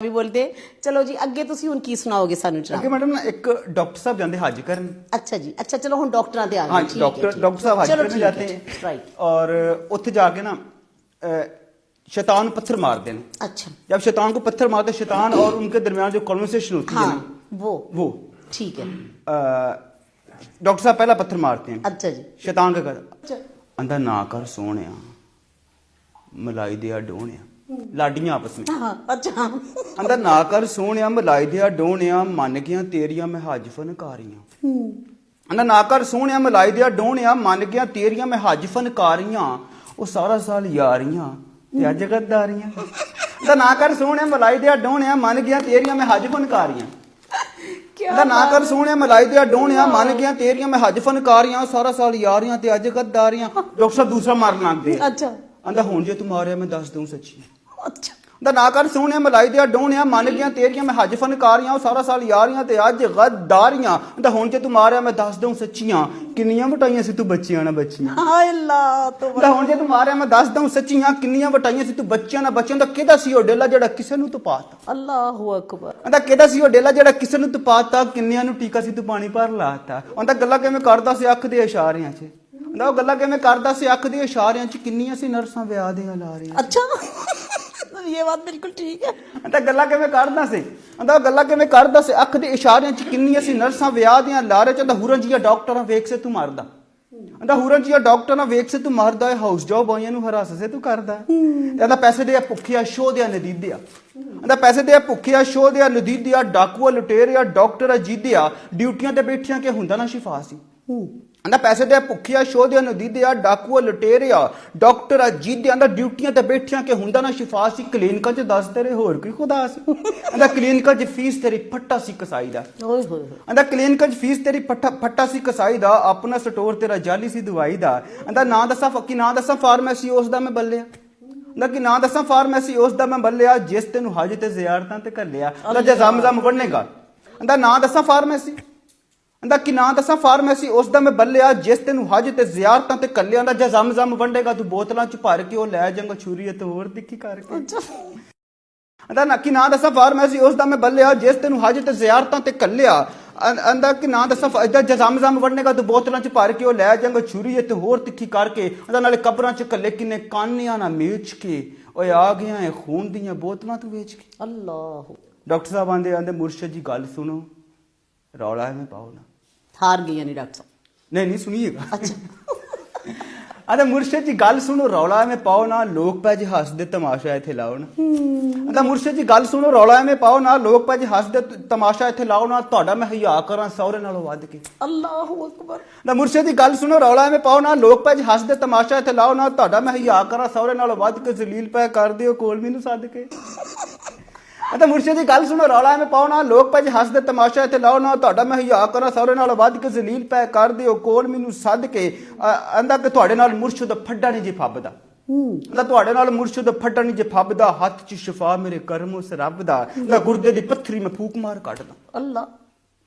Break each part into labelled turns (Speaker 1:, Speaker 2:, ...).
Speaker 1: भी बोलते। चलो जी अगे तुसी हुण की सुनाओगे सानू जनाब?
Speaker 2: अगे मैडम ना एक डॉक्टर साहब जाते हज करन।
Speaker 1: अच्छा जी, अच्छा चलो हुण डॉक्टरां ते आ
Speaker 2: हाँ
Speaker 1: गए।
Speaker 2: डॉक्टर साहब हज करने जाते हैं
Speaker 1: राइट।
Speaker 2: और उत्थे जाके ना शैतान पत्थर मारते हैं।
Speaker 1: अच्छा
Speaker 2: जब शैतान को पत्थर मारते शैतान और उनके दरमियान जो कॉन्वर्सेशन होती है ना
Speaker 1: वो ठीक है।
Speaker 2: डॉक्टर साहब पहला पत्थर मारते हैं।
Speaker 1: अच्छा जी।
Speaker 2: शैतान का कर अंदर ना कर सोने मलाई दिया डोने लाडियां आपस में।
Speaker 1: हाँ, अच्छा
Speaker 2: अंदर ना कर सोने मलाई दिया डोने मन गया तेरिया मैं हज फनकारियां। अंदर ना कर सोने मलाई दिया डोने मन गया तेरिया मैं हज फनकारियां वो सारा साल यारियां ते अज गद्दारियां। अंदर ना कर सोने मलाई दिया डोने मन गया तेरिया मैं हज फनकारियां। अंदर ना कर सोने मलाई दिया डोने मन गया तेरिया मैं हज फनकारियां सारा साल यारियां ते अज गद्दारियां। डॉक्टर साहब दूसरा मारन लगदे।
Speaker 1: अच्छा
Speaker 2: अंदर हुण जे तू मारिया मैं दस दूं सच्ची।
Speaker 1: अच्छा
Speaker 2: अंदर ना कर सोने मलाई दिया डोने मन गया तेरिया मैं हज फनकारियां सारा साल यारियां ते अज गद्दारियां। अंदर हुण जे तू मारिया मैं दस दूं सच्चियां किन्नियां वटाइयां सी तू बच्चियां ना बच्चियां।
Speaker 1: हाय अल्लाह तो
Speaker 2: अंदर हुण जे तू मारिया मैं दस दूं सच्चियां किन्नियां वटाइयां सी तू बच्चियां ना बच्चियां। अंदर किहदा सी ओ डेला जेड़ा किसे नूं तू पाता।
Speaker 1: अल्लाहु अकबर।
Speaker 2: अंदर किहदा सी ओ डेला जेड़ा किसे नूं तू पाता किन्नियां नूं टीका सी तू पानी भर लाता। अंदर गल्लां किवें करदा सी अख दे इशारियां च। अंदर ਉਹ ਗੱਲਾਂ ਕਿਵੇਂ ਕਰਦਾ ਸੀ ਅੱਖ ਦੇ ਇਸ਼ਾਰਿਆਂ ਚ ਕਿੰਨੀਆਂ ਸੀ ਨਰਸਾਂ ਵਿਆਹ ਦੀਆਂ ਲਾ ਰਹੀਆਂ।
Speaker 1: अच्छा ये बात बिल्कुल ठीक है।
Speaker 2: अंदर गल्लां किवें करदा ਸੀ अंदर ਗੱਲਾਂ ਕਿਵੇਂ ਕਰਦਾ ਸੀ ਅੱਖ ਦੇ ਇਸ਼ਾਰਿਆਂ ਚ ਕਿੰਨੀਆਂ ਸੀ ਨਰਸਾਂ ਵਿਆਹ ਦੀਆਂ ਲਾ ਰਹੇ ਚ। ਅੰਦਰ ਹੁਰਨ ਜੀਆ ਡਾਕਟਰਾਂ ਵੇਖ ਸੇ ਤੂੰ ਮਰਦਾ। ਅੰਦਰ ਹੁਰਨ ਜੀਆ ਡਾਕਟਰਾਂ ਵੇਖ ਸੇ ਤੂੰ ਮਰਦਾ ਹਾਊਸ ਜੌਬ ਆਈਆਂ ਨੂੰ ਹਰਾਸ ਸੇ ਤੂੰ ਕਰਦਾ। ਇਹਦਾ ਪੈਸੇ ਦੇ ਭੁੱਖਿਆ ਸ਼ੋਅ ਦੇ ਨਦੀਦਿਆ। ਅੰਦਰ ਪੈਸੇ ਦੇ ਭੁੱਖਿਆ ਸ਼ੋਅ ਦੇ ਨਦੀਦਿਆ ਡਾਕੂਆ ਲੁਟੇਰਿਆ ਡਾਕਟਰ ਅਜੀਦਿਆ ਡਿਊਟੀਆਂ ਤੇ ਬੈਠਿਆਂ ਕਿ ਹੁੰਦਾ ਨਾ ਸ਼ਿਫਾ ਸੀ। अंदर पैसे दे भुखिया शोधिया नदीदिया डाकुआ लुटेरिया डॉक्टर अजीदिया अंदर ड्यूटियां ते बैठिया के हुंदा ना शिफा सी क्लीनिकां च दस तेरे होर कोई खुदा सी। अंदर क्लीनिकां च फीस तेरी फट्टा सी कसाई दा। अंदर क्लीनिकां च फीस तेरी फट्टा सी कसाई दा अपना स्टोर तेरा जाली सी दवाई दा। अंदर ना दसा फार्मेसी उस दा मैं बल्लिया। अंदर कि ना दसा फार्मेसी उस दा मैं बल्लिया जिस तेनू हज ते ज़ियारतां ते घल्लिया। अंदर जे ज़म वड़नेगा अंदर ना दसा फार्मेसी अंदर कि ना दसा फार्मेसी उस दा मैं बल्लिया जिस तेनू हज ते ज़ियारतां ते घल्लिया। अंदर जे ज़म वंडेगा तू बोतलां च भर के ओ लै जांगा छुरी ते होर दिखी करके। अंदर ना कि ना दसा फार्मेसी उस दा मैं बल्लिया जिस तेनू हज ते ज़ियारतां ते घल्लिया। अंदर कि ना दसा जे ज़म वंडेगा तू बोतलां च भर के ओ लै जांगा छुरी ते होर तिखी करके। अंदर नाले कब्रां च घल्ले किन्ने कानियां ना मेच के ओए आ गया है खून दियां बोतलां तू वेच के।
Speaker 1: अल्लाह।
Speaker 2: डॉक्टर साहब आंदे मुर्शद जी गल सुनो रौला में पाओ ना।
Speaker 1: हार गई नहीं डॉक्टर साहब?
Speaker 2: नहीं सुनिएगा।
Speaker 1: अच्छा
Speaker 2: अरे मुर्शद जी गल सुनो रौला में पाओ ना लोग पै जी हसदे तमाशा इत्थे लाओ ना। अरे मुर्शद जी गल सुनो रौला में पाओ ना लोग पै जी हसदे तमाशा इत्थे लाओ ना तुहाडा मैं हया करां सौरे नालों वध के।
Speaker 1: अल्लाहु अकबर।
Speaker 2: अरे मुर्शद जी गल सुनो रौला में पाओ ना लोग पै जी हसदे तमाशा इत्थे लाओ ना तुहाडा मैं हया करां सौरे नालों वध के जलील पै कर दिओ कोल मैनू सद के। अरे मुर्शद जी गल सुनो रौला में पाओ ना लोग पै हसदे तमाशा इत्थे लाओ ना तुहाडा मैं हया करां सौरे नालों वध के जलील पै कर दिओ कोल मैनू सद के। आंदा कि तुहाडे नाल मुर्शद फड्डा नहीं जे फबदा। अंदा तुहाडे नाल मुर्शद फड्डा नहीं जे फबदा हथ च शिफा मेरे करम उस रब दा। अंदा गुर्दे दी पत्थरी में फूक मार कटदा।
Speaker 1: अल्लाह।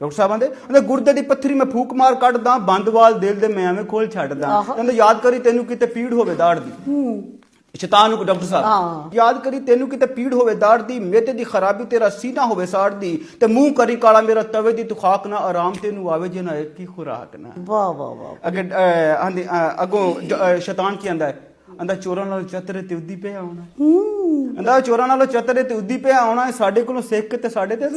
Speaker 2: डॉक्टर साहब आंदे अंदा गुर्दे दी पत्थरी में फूक मार कटदा बंदवाल दिल दे मैं एवें खोल छड्डदा। अंदा याद करी तेनू किते पीड़ होवे दाड़ दी। शैतान को डॉक्टर साहब याद करी तेनू किते पीड़ होवे दाड़ दी मेदे दी खराबी तेरा सीना होवे साड़ दी ते मुंह करी काला मेरा तवे दी तू खाक ना आराम तेनू आवे जे ना एक की खुराक ना।
Speaker 1: वाह वाह वाह।
Speaker 2: अगे आंदी अगो शैतान की आंदा है आंदा चोरां नाल चतरे ते उदी पे आउणा। आंदा चोरां नाल चतरे ते उदी पे आउणा साडे कोलों सिख के ते साडे ते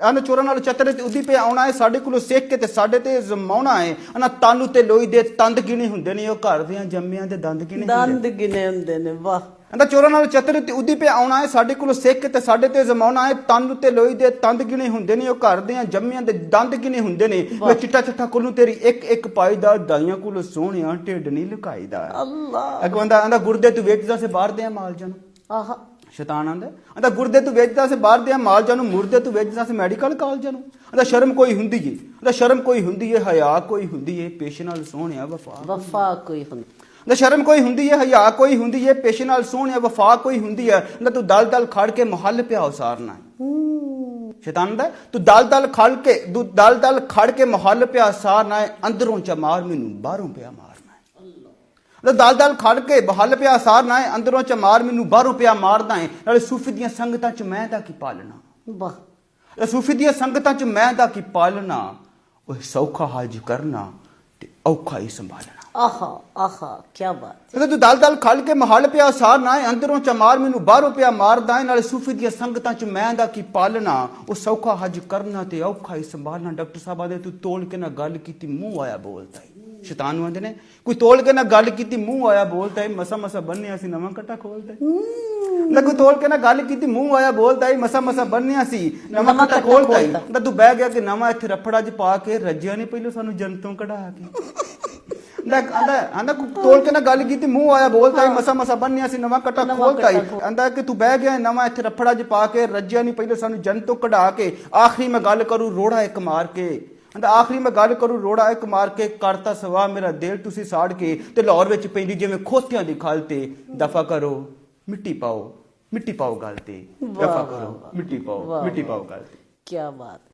Speaker 2: आंदा चोरां नाल चतरे ते उदी पे आउणा है साडे कोलों सिख के ते साडे ते जमाउणा है। आना तानू ते लोई दे तंद गिने हुंदे ने ओ घर दियां जम्मियां दे दंद गिने
Speaker 1: हुंदे ने। वाह।
Speaker 2: आंदा चोरां नाल चतरे ते उदी पे आउणा है साडे कोलों सिख के ते साडे ते जमाउणा है तानू ते लोई दे तंद गिने हुंदे ने ओ घर दियां जम्मियां दे दंद गिने हुंदे ने। मैं चिट्टा चिट्टा कोलू तेरी एक एक पाईदा दाइयां कोलों सोहणिया ढिड नहीं लुकाईदा।
Speaker 1: अल्लाह।
Speaker 2: अगो आंदा गुर्दे तू वेचदा से बाहर दे माल जन।
Speaker 1: आहा।
Speaker 2: शैतान आंदा गुर्दे तू वेचदा से बाहर दे माल जानू मुर्दे तू वेचदा से मैडिकल कॉलेज जानू। आंदा शर्म कोई हुंदी है आंदा शर्म कोई हुंदी है हया कोई हुंदी है पेशे नाल सोहणिया वफा
Speaker 1: कोई हुंदी।
Speaker 2: आंदा शर्म कोई हुंदी है हया कोई हुंदी है पेशे नाल सोहणिया वफा कोई हुंदी है। आंदा तू दल दल खड़ के महल पे उसारना है। शैतान आंदा तू दल दल खड़ के महल पे उसारना है अंदरों च मार मैनू बाहरों पे मारना है। ਦਲ ਦਲ ਖੜ ਕੇ ਬਹਲ ਪਿਆ ਸਾਰ ਨਾ ਹੈ, ਅੰਦਰੋਂ ਚਮਾਰ ਮੈਨੂੰ ਬਾਹਰੋਂ ਪਿਆ ਮਾਰਦਾ ਹੈ, ਨਾਲੇ ਸੂਫੀ ਦੀਆਂ ਸੰਗਤਾਂ ਚ ਮੈਂ ਦਾ ਕੀ ਪਾਲਣਾ।
Speaker 1: ਵਾਹ
Speaker 2: ਸੂਫੀ ਦੀਆਂ ਸੰਗਤਾਂ ਚ ਮੈਂ ਦਾ ਕੀ ਪਾਲਣਾ, ਉਹ ਸੌਖਾ ਹਜ ਕਰਨਾ ਤੇ ਔਖਾ ਹੀ ਸੰਭਾਲਣਾ।
Speaker 1: ਆਹਾ ਆਹਾ ਕੀ ਬਾਤ।
Speaker 2: ਤੂੰ ਦਲ ਦਲ ਖੜ ਕੇ ਮਹਲ ਪਿਆ ਸਾਰ ਨਾ ਹੈ, ਅੰਦਰੋਂ ਚਮਾਰ ਮੈਨੂੰ ਬਾਹਰੋਂ ਪਿਆ ਮਾਰਦਾ ਹੈ, ਨਾਲੇ ਸੂਫੀ ਦੀਆਂ ਸੰਗਤਾਂ ਚ ਮੈਂ ਦਾ ਕੀ ਪਾਲਣਾ, ਉਹ ਸੌਖਾ ਹਜ ਕਰਨਾ ਤੇ ਔਖਾ ਹੀ ਸੰਭਾਲਣਾ। ਡਾਕਟਰ ਸਾਹਿਬ ਆਦੇ ਤੂੰ ਤੋਲ ਕੇ ਨਾ ਗੱਲ ਕੀਤੀ ਮੂੰਹ ਆਇਆ ਬੋਲਦਾ ਹੈ। ਸ਼ੈਤਾਨ ਨੂੰ ਆਂਦੇ ਨੇ ਕੋਈ ਤੋਲ ਕੇ ਨਾ ਗੱਲ ਕੀਤੀ ਮੂੰਹ ਆਇਆ ਬੋਲਦਾ ਹੈ, ਮਸਾ ਮਸਾ ਬੰਨਿਆ ਸੀ ਨਵਾਂ ਕੱਟਾ ਖੋਲਦਾ ਹੈ। ਕੋਈ ਤੋਲ ਕੇ ਨਾ ਗੱਲ ਕੀਤੀ ਮੂੰਹ ਆਇਆ ਬੋਲਦਾ ਹੈ, ਮਸਾ ਮਸਾ ਬੰਨਿਆ ਸੀ ਨਵਾਂ ਕੱਟਾ ਖੋਲਦਾ ਹੈ। ਤੂੰ ਬਹਿ ਗਿਆ ਕਿ ਨਵਾਂ ਇੱਥੇ ਰੱਫੜਾ ਚ ਪਾ ਕੇ ਰੱਜਿਆ ਨਹੀਂ ਪਹਿਲੋਂ ਸਾਨੂੰ ਜਨਤੋਂ ਕਢਾ ਕੇ। ਆਂਦਾ ਤੋਲ ਕੇ ਨਾ ਗੱਲ ਕੀਤੀ ਮੂੰਹ ਆਇਆ ਬੋਲਦਾ ਹੈ, ਮਸਾ ਮਸਾ ਬੰਨਿਆ ਸੀ ਨਵਾਂ ਕੱਟਾ ਖੋਲਦਾ ਹੈ। ਆਂਦਾ ਕਿ ਤੂੰ ਬਹਿ ਗਿਆ ਨਵਾਂ ਇੱਥੇ ਰੱਫੜਾ ਚ ਪਾ ਕੇ ਰੱਜਿਆ ਨਹੀਂ ਪਹਿਲੋਂ ਸਾਨੂੰ ਜਨਤੋਂ ਕਢਾ ਕੇ। ਆਖਰੀ ਮੈਂ ਗੱਲ ਕਰੂ ਰੋੜਾ ਇੱਕ ਮਾਰ ਕੇ, ਆਂਦਾ ਆਖਰੀ ਮੈਂ ਗੱਲ ਕਰੂ ਰੋੜਾ ਇੱਕ ਮਾਰ ਕੇ, ਕਰਤਾ ਸਵਾ ਮੇਰਾ ਦਿਲ ਤੁਸੀਂ ਸਾੜ ਕੇ, ਤੇ ਲਾਹੌਰ ਵਿੱਚ ਪੈਂਦੀ ਜਿਵੇਂ ਖੋਤਿਆਂ ਦੀ ਖਲ ਤੇ, ਦਫਾ ਕਰੋ ਮਿੱਟੀ ਪਾਓ ਗੱਲ ਤੇ, ਦਫਾ ਕਰੋ ਮਿੱਟੀ ਪਾਓ ਗੱਲ ਤੇ।
Speaker 1: ਕੀ ਬਾਤ।